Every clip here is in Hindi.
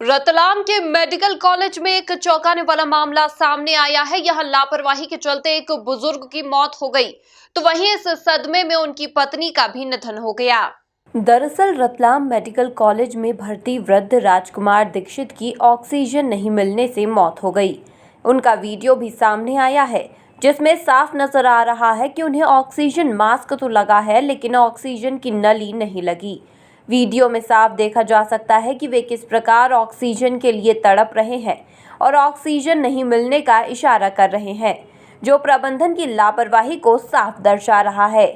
रतलाम के मेडिकल कॉलेज में एक चौंकाने वाला मामला सामने आया है। यहां लापरवाही के चलते एक बुजुर्ग की मौत हो गई, तो वहीं इस सदमे में उनकी पत्नी का भी निधन हो गया। दरअसल रतलाम मेडिकल कॉलेज में भर्ती वृद्ध राजकुमार दीक्षित की ऑक्सीजन नहीं मिलने से मौत हो गई। उनका वीडियो भी सामने आया है, जिसमें साफ नजर आ रहा है कि उन्हें ऑक्सीजन मास्क तो लगा है, लेकिन ऑक्सीजन की नली नहीं लगी। वीडियो में साफ देखा जा सकता है कि वे किस प्रकार ऑक्सीजन के लिए तड़प रहे हैं और ऑक्सीजन नहीं मिलने का इशारा कर रहे हैं, जो प्रबंधन की लापरवाही को साफ दर्शा रहा है।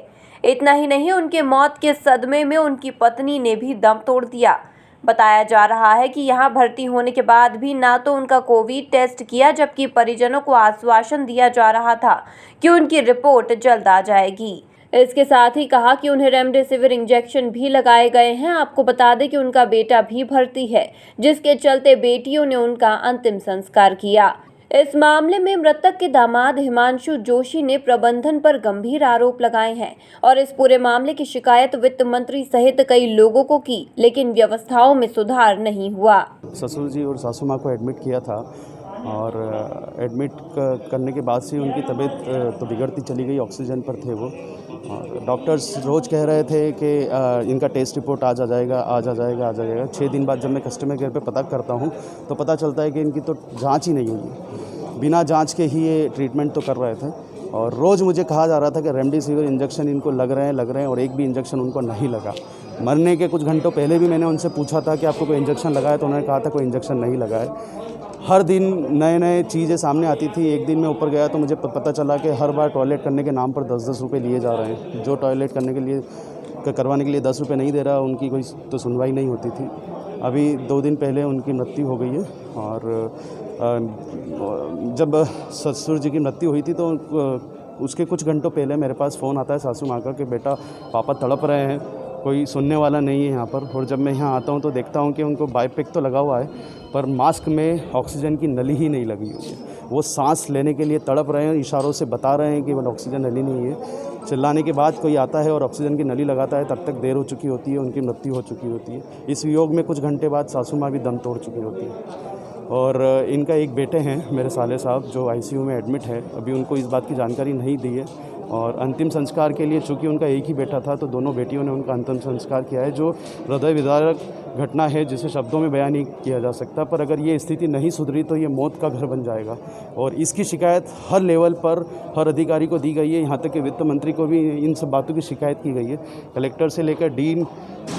इतना ही नहीं, उनके मौत के सदमे में उनकी पत्नी ने भी दम तोड़ दिया। बताया जा रहा है कि यहां भर्ती होने के बाद भी ना तो उनका कोविड टेस्ट किया, जबकि परिजनों को आश्वासन दिया जा रहा था कि उनकी रिपोर्ट जल्द आ जाएगी। इसके साथ ही कहा कि उन्हें रेमडेसिविर इंजेक्शन भी लगाए गए हैं। आपको बता दें कि उनका बेटा भी भर्ती है, जिसके चलते बेटियों ने उनका अंतिम संस्कार किया। इस मामले में मृतक के दामाद हिमांशु जोशी ने प्रबंधन पर गंभीर आरोप लगाए हैं और इस पूरे मामले की शिकायत वित्त मंत्री सहित कई लोगों को की, लेकिन व्यवस्थाओं में सुधार नहीं हुआ। ससुर जी और सासू माँ को एडमिट किया था और एडमिट करने के बाद से उनकी तबीयत तो बिगड़ती चली गई। ऑक्सीजन पर थे वो और डॉक्टर्स रोज़ कह रहे थे कि इनका टेस्ट रिपोर्ट आज आ जाएगा। 6 दिन बाद जब मैं कस्टमर केयर पे पता करता हूँ तो पता चलता है कि इनकी तो जांच ही नहीं हुई। बिना जांच के ही ये ट्रीटमेंट तो कर रहे थे और रोज़ मुझे कहा जा रहा था कि रेमडेसिविर इंजेक्शन इनको लग रहे हैं और एक भी इंजेक्शन उनको नहीं लगा। मरने के कुछ घंटों पहले भी मैंने उनसे पूछा था कि आपको कोई इंजेक्शन लगा है, तो उन्होंने कहा था कोई इंजेक्शन नहीं लगा है। हर दिन नए चीज़ें सामने आती थी। एक दिन मैं ऊपर गया तो मुझे पता चला कि हर बार टॉयलेट करने के नाम पर 10-10 रुपये लिए जा रहे हैं। जो टॉयलेट करवाने के लिए 10 रुपये नहीं दे रहा, उनकी कोई तो सुनवाई नहीं होती थी। अभी 2 दिन पहले उनकी मृत्यु हो गई है और जब ससुर जी की मृत्यु हुई थी तो उसके कुछ घंटों पहले मेरे पास फ़ोन आता है सासू माँ का कि बेटा पापा तड़प रहे हैं, कोई सुनने वाला नहीं है यहाँ पर। और जब मैं यहाँ आता हूँ तो देखता हूँ कि उनको बायोपिक तो लगा हुआ है, पर मास्क में ऑक्सीजन की नली ही नहीं लगी हुई है। वो सांस लेने के लिए तड़प रहे हैं, इशारों से बता रहे हैं कि वो ऑक्सीजन नली नहीं है। चिल्लाने के बाद कोई आता है और ऑक्सीजन की नली लगाता है, तब तक देर हो चुकी होती है, उनकी मृत्यु हो चुकी होती है। इस वियोग में कुछ घंटे बाद सासू माँ भी दम तोड़ चुकी होती है। और इनका एक बेटे हैं मेरे साले साहब, जो आईसीयू में एडमिट है। अभी उनको इस बात की जानकारी नहीं दी है और अंतिम संस्कार के लिए, चूँकि उनका एक ही बेटा था, तो दोनों बेटियों ने उनका अंतिम संस्कार किया है, जो हृदय विदारक घटना है जिसे शब्दों में बयान नहीं किया जा सकता। पर अगर ये स्थिति नहीं सुधरी तो ये मौत का घर बन जाएगा और इसकी शिकायत हर लेवल पर हर अधिकारी को दी गई है। यहाँ तक कि वित्त मंत्री को भी इन सब बातों की शिकायत की गई है। कलेक्टर से लेकर डीन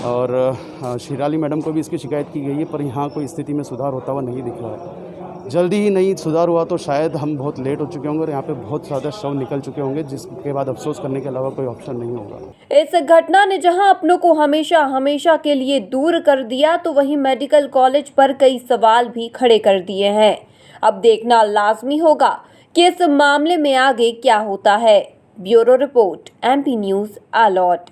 और शिराली मैडम को भी इसकी शिकायत की गई है, पर यहाँ कोई स्थिति में सुधार होता हुआ नहीं दिख रहा है। जल्दी ही नहीं सुधार हुआ तो शायद हम बहुत लेट हो चुके होंगे और यहाँ पे बहुत ज़्यादा शव निकल चुके होंगे, जिसके बाद अफसोस करने के अलावा कोई ऑप्शन नहीं होगा। इस घटना ने जहां अपनों को हमेशा के लिए दूर कर दिया, तो वहीं मेडिकल कॉलेज पर कई सवाल भी खड़े कर दिए हैं। अब देखना लाजमी होगा कि इस मामले में आगे क्या होता है। Bureau report, MP news, आलौट।